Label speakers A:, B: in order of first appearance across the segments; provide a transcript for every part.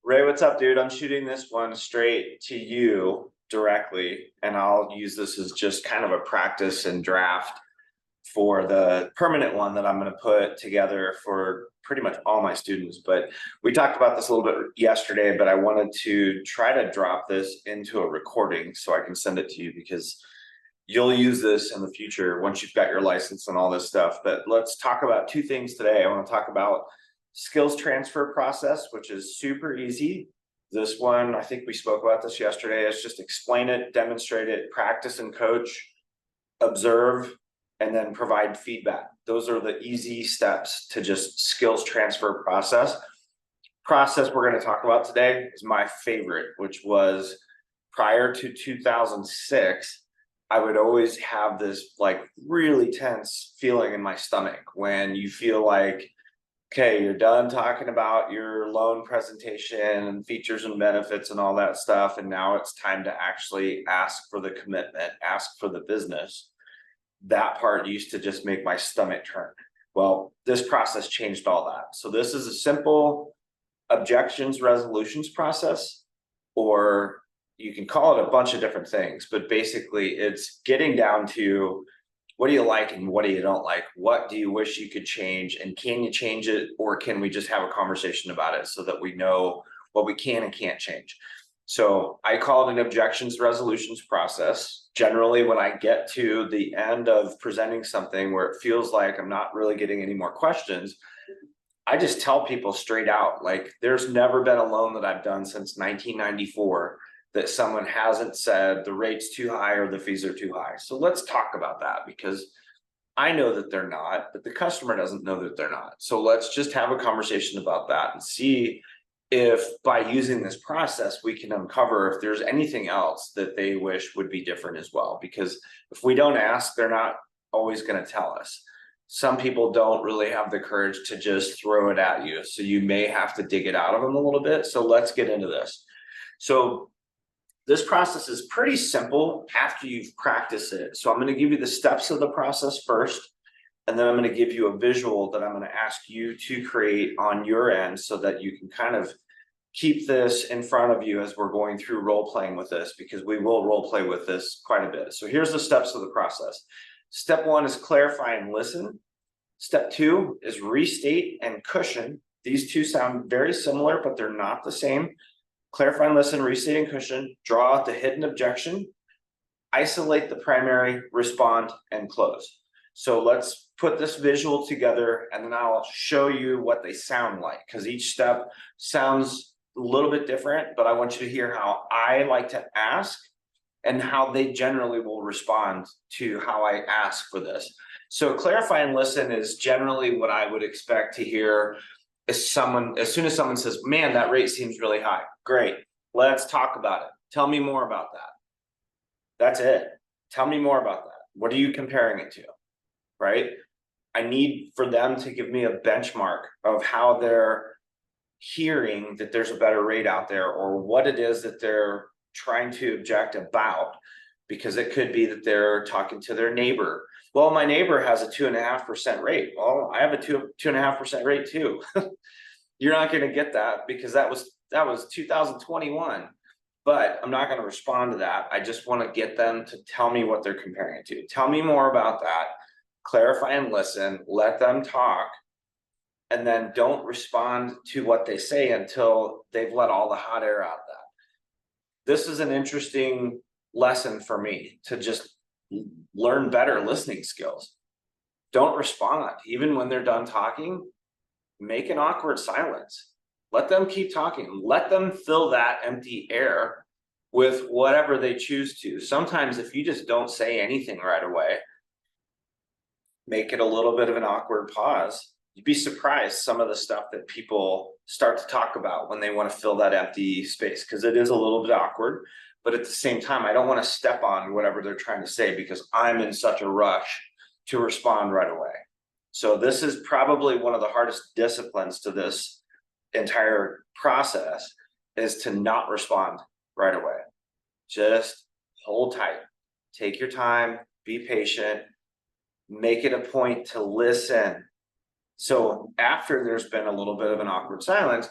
A: Ray, what's up, dude? I'm shooting this one straight to you directly, and I'll use this as just kind of a practice and draft for the permanent one that I'm going to put together for pretty much all my students. But we talked about this a little bit yesterday, but I wanted to try to drop this into a recording so I can send it to you because you'll use this in the future once you've got your license and all this stuff. But let's talk about two things today. I want to talk about skills transfer process, which is super easy. This one, I think we spoke about this yesterday. It's just explain it, demonstrate it, practice and coach, observe, and then provide feedback. Those are the easy steps to just skills transfer process. Process we're going to talk about today is my favorite, which was prior to 2006. I would always have this like really tense feeling in my stomach when you feel like, okay, you're done talking about your loan presentation and features and benefits and all that stuff. And now it's time to actually ask for the commitment, ask for the business. That part used to just make my stomach turn. Well, this process changed all that. So this is a simple objections resolutions process, or you can call it a bunch of different things, but basically it's getting down to what do you like and what do you don't like? What do you wish you could change? And can you change it? Or can we just have a conversation about it so that we know what we can and can't change? So I call it an objections resolutions process. Generally, when I get to the end of presenting something where it feels like I'm not really getting any more questions, I just tell people straight out, like there's never been a loan that I've done since 1994 that someone hasn't said the rate's too high or the fees are too high. So let's talk about that, because I know that they're not, but the customer doesn't know that they're not. So let's just have a conversation about that and see if by using this process, we can uncover if there's anything else that they wish would be different as well. Because if we don't ask, they're not always going to tell us. Some people don't really have the courage to just throw it at you. So you may have to dig it out of them a little bit. So let's get into this. So this process is pretty simple after you've practiced it. So I'm going to give you the steps of the process first, and then I'm going to give you a visual that I'm going to ask you to create on your end so that you can kind of keep this in front of you as we're going through role playing with this, because we will role play with this quite a bit. So here's the steps of the process. Step one is clarify and listen. Step two is restate and cushion. These two sound very similar, but they're not the same. Clarify and listen, restate and cushion, draw out the hidden objection, isolate the primary, respond, and close. So let's put this visual together and then I'll show you what they sound like, because each step sounds a little bit different, but I want you to hear how I like to ask and how they generally will respond to how I ask for this. So clarify and listen is generally what I would expect to hear. As soon as someone says, man, that rate seems really high. Great. Let's talk about it. Tell me more about that. That's it. Tell me more about that. What are you comparing it to? Right? I need for them to give me a benchmark of how they're hearing that there's a better rate out there, or what it is that they're trying to object about, because it could be that they're talking to their neighbor. Well, my neighbor has a 2.5% rate. Well, I have a 2.5% rate too. You're not going to get that because that was 2021. But I'm not going to respond to that. I just want to get them to tell me what they're comparing it to. Tell me more about that. Clarify and listen. Let them talk. And then don't respond to what they say until they've let all the hot air out of that. This is an interesting lesson for me to just learn better listening skills. Don't respond. Even when they're done talking, make an awkward silence. Let them keep talking. Let them fill that empty air with whatever they choose to. Sometimes if you just don't say anything right away, make it a little bit of an awkward pause. You'd be surprised some of the stuff that people start to talk about when they want to fill that empty space, because it is a little bit awkward. But at the same time, I don't want to step on whatever they're trying to say because I'm in such a rush to respond right away. So this is probably one of the hardest disciplines to this entire process, is to not respond right away. Just hold tight, take your time, be patient, make it a point to listen. So after there's been a little bit of an awkward silence,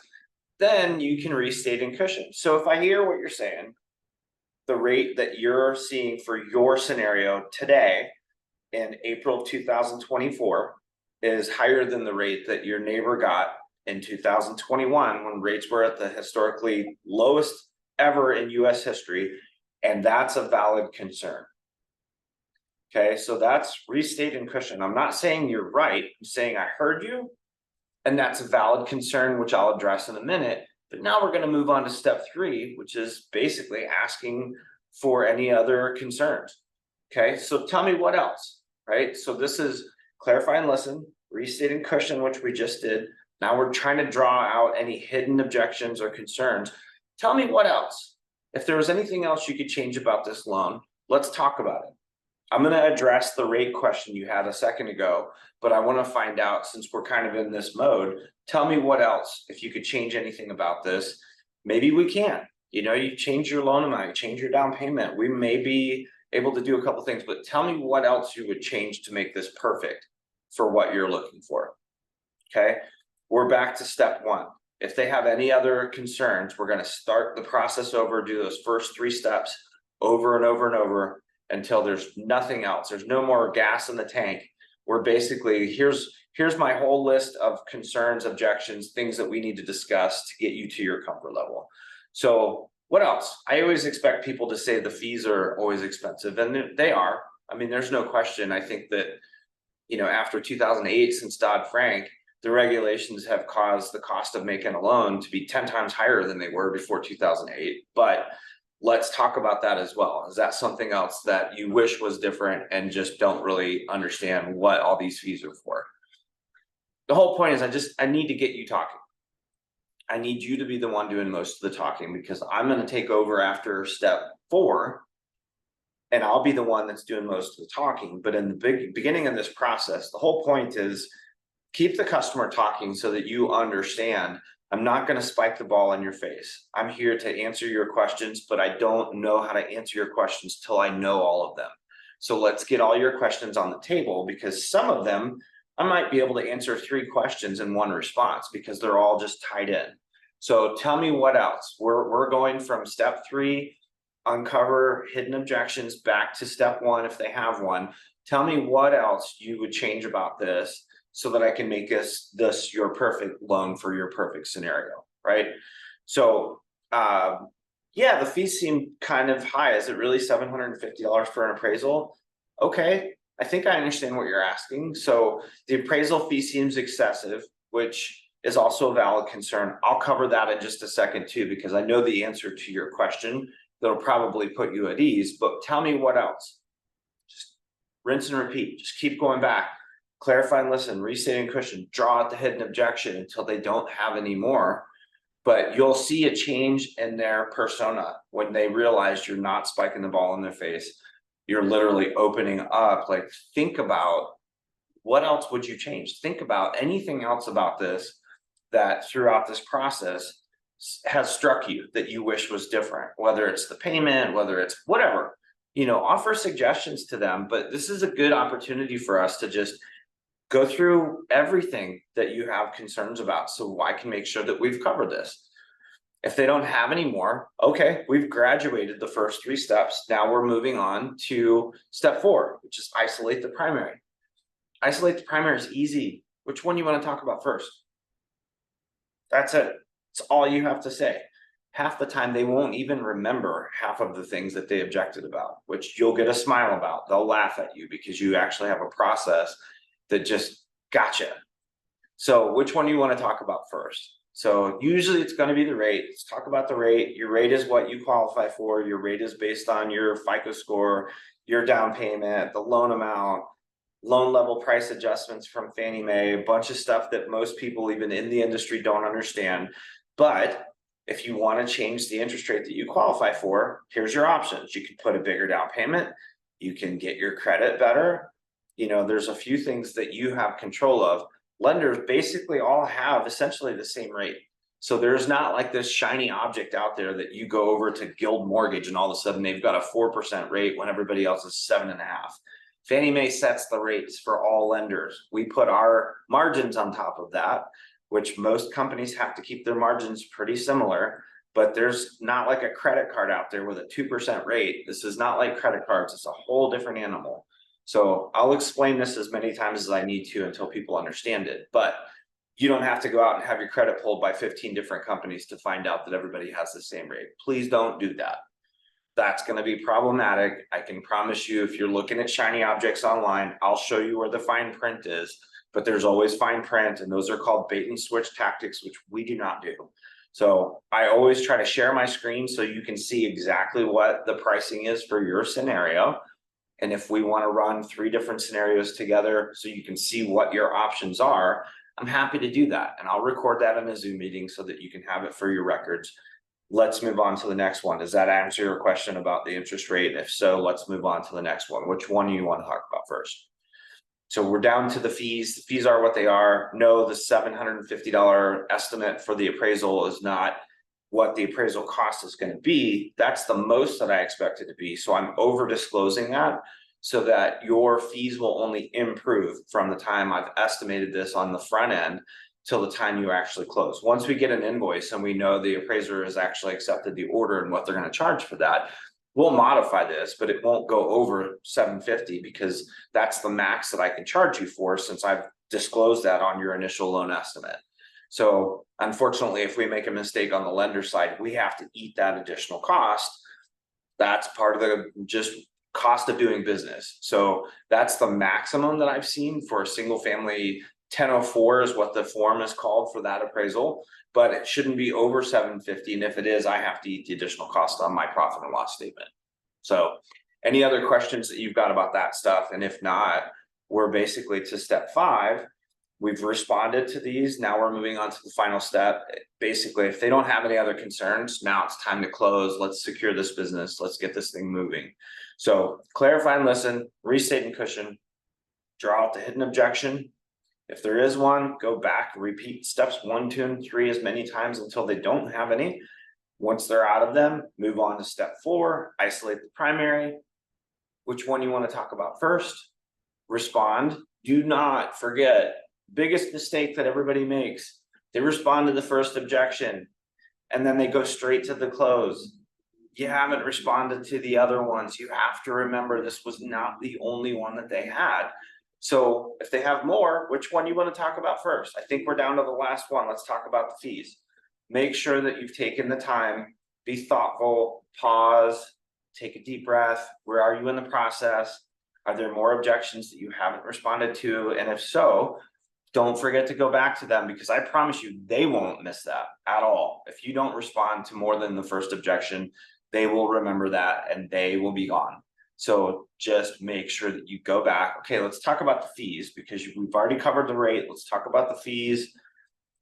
A: then you can restate and cushion. So if I hear what you're saying, the rate that you're seeing for your scenario today in April 2024 is higher than the rate that your neighbor got in 2021 when rates were at the historically lowest ever in US history, and that's a valid concern. Okay, so that's restate and cushion. I'm not saying you're right, I'm saying I heard you, and that's a valid concern, which I'll address in a minute. But now we're going to move on to step 3, which is basically asking for any other concerns. Okay, so tell me what else, right? So this is clarify and listen, restate and cushion, which we just did. Now we're trying to draw out any hidden objections or concerns. Tell me what else. If there was anything else you could change about this loan, let's talk about it. I'm going to address the rate question you had a second ago, but I want to find out, since we're kind of in this mode, tell me what else, if you could change anything about this. Maybe we can, you change your loan amount, you change your down payment. We may be able to do a couple things, but tell me what else you would change to make this perfect for what you're looking for. Okay, we're back to step 1. If they have any other concerns, we're going to start the process over, do those first 3 steps over and over and over until there's nothing else. There's no more gas in the tank. We're basically, here's my whole list of concerns, objections, things that we need to discuss to get you to your comfort level. So what else? I always expect people to say the fees are always expensive, and they are. I mean, there's no question. I think that, after 2008, since Dodd-Frank, the regulations have caused the cost of making a loan to be 10 times higher than they were before 2008. But let's talk about that as well. Is that something else that you wish was different and just don't really understand what all these fees are for? The whole point is I need to get you talking. I need you to be the one doing most of the talking, because I'm going to take over after step 4, and I'll be the one that's doing most of the talking. But in the beginning of this process, the whole point is keep the customer talking so that you understand. I'm not going to spike the ball in your face. I'm here to answer your questions, but I don't know how to answer your questions till I know all of them. So let's get all your questions on the table, because some of them I might be able to answer 3 questions in one response because they're all just tied in. So tell me what else. We're going from step 3, uncover hidden objections, back to step 1 if they have one. Tell me what else you would change about this so that I can make this your perfect loan for your perfect scenario, right? So yeah, the fees seem kind of high. Is it really $750 for an appraisal? Okay, I think I understand what you're asking. So the appraisal fee seems excessive, which is also a valid concern. I'll cover that in just a second too, because I know the answer to your question that'll probably put you at ease. But tell me what else. Just rinse and repeat. Just keep going back. Clarify and listen, restate and cushion, draw out the hidden objection until they don't have any more. But you'll see a change in their persona when they realize you're not spiking the ball in their face. You're literally opening up. Like, think about what else would you change? Think about anything else about this that throughout this process has struck you that you wish was different, whether it's the payment, whether it's whatever, offer suggestions to them. But this is a good opportunity for us to just go through everything that you have concerns about, so I can make sure that we've covered this. If they don't have any more, okay, we've graduated the first 3 steps. Now we're moving on to step 4, which is isolate the primary. Isolate the primary is easy. Which one you want to talk about first? That's it. It's all you have to say. Half the time they won't even remember half of the things that they objected about, which you'll get a smile about. They'll laugh at you because you actually have a process that just gotcha. So which one do you want to talk about first? So usually it's going to be the rate. Let's talk about the rate. Your rate is what you qualify for. Your rate is based on your FICO score, your down payment, the loan amount, loan level price adjustments from Fannie Mae, a bunch of stuff that most people even in the industry don't understand. But if you want to change the interest rate that you qualify for, here's your options. You can put a bigger down payment. You can get your credit better. There's a few things that you have control of. Lenders basically all have essentially the same rate. So there's not like this shiny object out there that you go over to Guild Mortgage and all of a sudden they've got a 4% rate when everybody else is 7.5%. Fannie Mae sets the rates for all lenders. We put our margins on top of that. which most companies have to keep their margins pretty similar. But there's not like a credit card out there with a 2% rate. This is not like credit cards. It's a whole different animal. So I'll explain this as many times as I need to until people understand it. But you don't have to go out and have your credit pulled by 15 different companies to find out that everybody has the same rate. Please don't do that. That's going to be problematic. I can promise you, if you're looking at shiny objects online, I'll show you where the fine print is, but there's always fine print, and those are called bait and switch tactics, which we do not do. So I always try to share my screen so you can see exactly what the pricing is for your scenario. And if we want to run 3 different scenarios together so you can see what your options are, I'm happy to do that. And I'll record that in a Zoom meeting so that you can have it for your records. Let's move on to the next one. Does that answer your question about the interest rate? If so, let's move on to the next one. Which one do you want to talk about first? So we're down to the fees. The fees are what they are. No, the $750 estimate for the appraisal is not what the appraisal cost is going to be. That's the most that I expect it to be. So I'm over disclosing that so that your fees will only improve from the time I've estimated this on the front end till the time you actually close. Once we get an invoice and we know the appraiser has actually accepted the order and what they're going to charge for that, we'll modify this, but it won't go over $750 because that's the max that I can charge you for, since I've disclosed that on your initial loan estimate. So unfortunately, if we make a mistake on the lender side, we have to eat that additional cost. That's part of the just cost of doing business. So that's the maximum that I've seen for a single family. 1004 is what the form is called for that appraisal, but it shouldn't be over $750. And if it is, I have to eat the additional cost on my profit and loss statement. So any other questions that you've got about that stuff? And if not, we're basically to step 5. We've responded to these. Now we're moving on to the final step. Basically, if they don't have any other concerns, now it's time to close. Let's secure this business. Let's get this thing moving. So clarify and listen, restate and cushion, draw out the hidden objection. If there is one, go back, repeat steps 1, 2, and 3 as many times until they don't have any. Once they're out of them, move on to step 4, isolate the primary. Which one you want to talk about first? Respond. Do not forget, biggest mistake that everybody makes. They respond to the first objection and then they go straight to the close. You haven't responded to the other ones. You have to remember this was not the only one that they had. So if they have more, which one you want to talk about first? I think we're down to the last one. Let's talk about the fees. Make sure that you've taken the time, be thoughtful, pause, take a deep breath. Where are you in the process? Are there more objections that you haven't responded to? And if so, don't forget to go back to them, because I promise you, they won't miss that at all. If you don't respond to more than the first objection, they will remember that and they will be gone. So just make sure that you go back. Okay, let's talk about the fees, because we've already covered the rate. Let's talk about the fees.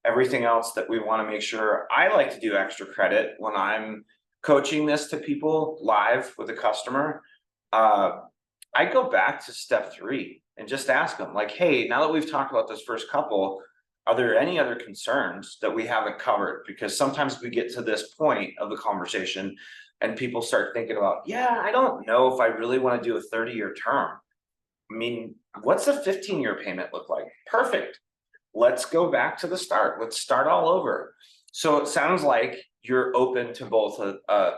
A: Everything else that we want to make sure. I like to do extra credit when I'm coaching this to people live with a customer. I go back to step 3 and just ask them, like, hey, now that we've talked about this first couple, are there any other concerns that we haven't covered? Because sometimes we get to this point of the conversation and people start thinking about, yeah, I don't know if I really want to do a 30-year term. I mean, what's a 15-year payment look like? Perfect. Let's go back to the start. Let's start all over. So it sounds like you're open to both a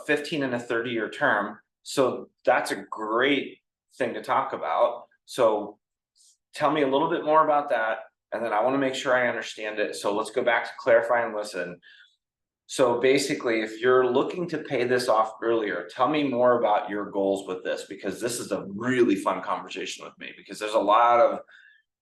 A: 15 and a 30-year term. So that's a great thing to talk about. So tell me a little bit more about that. And then I want to make sure I understand it. So let's go back to clarify and listen. So basically, if you're looking to pay this off earlier, tell me more about your goals with this, because this is a really fun conversation with me, because there's a lot of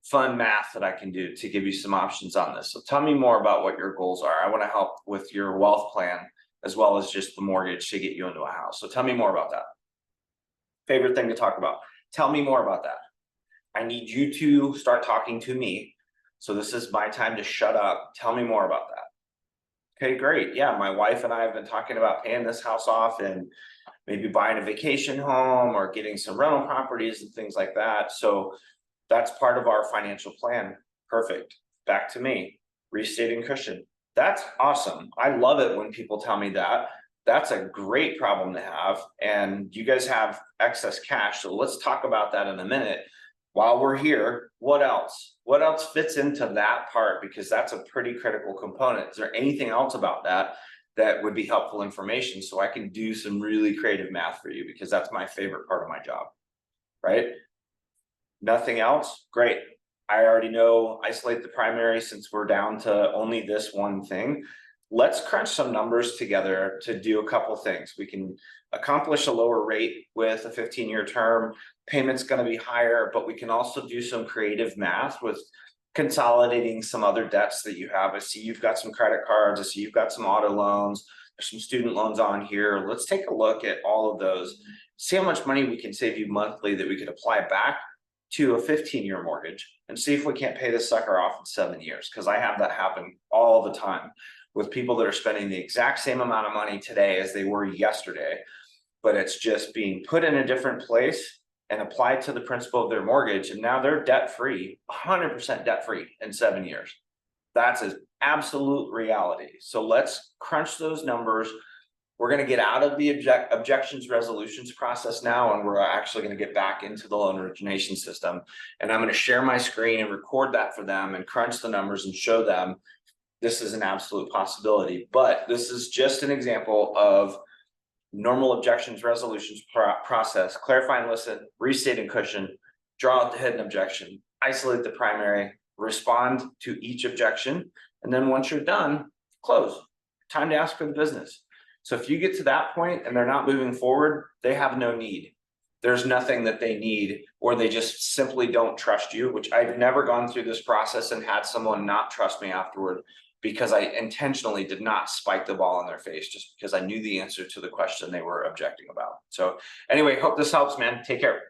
A: fun math that I can do to give you some options on this. So tell me more about what your goals are. I want to help with your wealth plan as well as just the mortgage to get you into a house. So tell me more about that. Favorite thing to talk about. Tell me more about that. I need you to start talking to me. So this is my time to shut up. Tell me more about that. Okay, great. Yeah, my wife and I have been talking about paying this house off and maybe buying a vacation home or getting some rental properties and things like that. So that's part of our financial plan. Perfect. Back to me. Restating cushion. That's awesome. I love it when people tell me that. That's a great problem to have. And you guys have excess cash. So let's talk about that in a minute. While we're here, what else? what else fits into that part? Because that's a pretty critical component. Is there anything else about that that would be helpful information so I can do some really creative math for you, because that's my favorite part of my job, right? Nothing else? Great. I already know isolate the primary since we're down to only this one thing. Let's crunch some numbers together to do a couple things. We can accomplish a lower rate with a 15-year term. Payment's going to be higher, but we can also do some creative math with consolidating some other debts that you have. I see you've got some credit cards. I see you've got some auto loans. There's some student loans on here. Let's take a look at all of those. See how much money we can save you monthly that we could apply back to a 15-year mortgage, and see if we can't pay this sucker off in 7 years. Because I have that happen all the time with people that are spending the exact same amount of money today as they were yesterday, but it's just being put in a different place and applied to the principal of their mortgage, and now they're debt-free, 100% debt-free in 7 years. That's an absolute reality. So let's crunch those numbers. We're going to get out of the objections resolutions process now, and we're actually going to get back into the loan origination system. And I'm going to share my screen and record that for them and crunch the numbers and show them this is an absolute possibility. But this is just an example of normal objections resolutions process: clarify and listen, restate and cushion, draw out the hidden objection, isolate the primary, respond to each objection, and then once you're done, close. Time to ask for the business. So if you get to that point and they're not moving forward, they have no need. There's nothing that they need, or they just simply don't trust you, which I've never gone through this process and had someone not trust me afterward because I intentionally did not spike the ball in their face just because I knew the answer to the question they were objecting about. So anyway, hope this helps, man. Take care.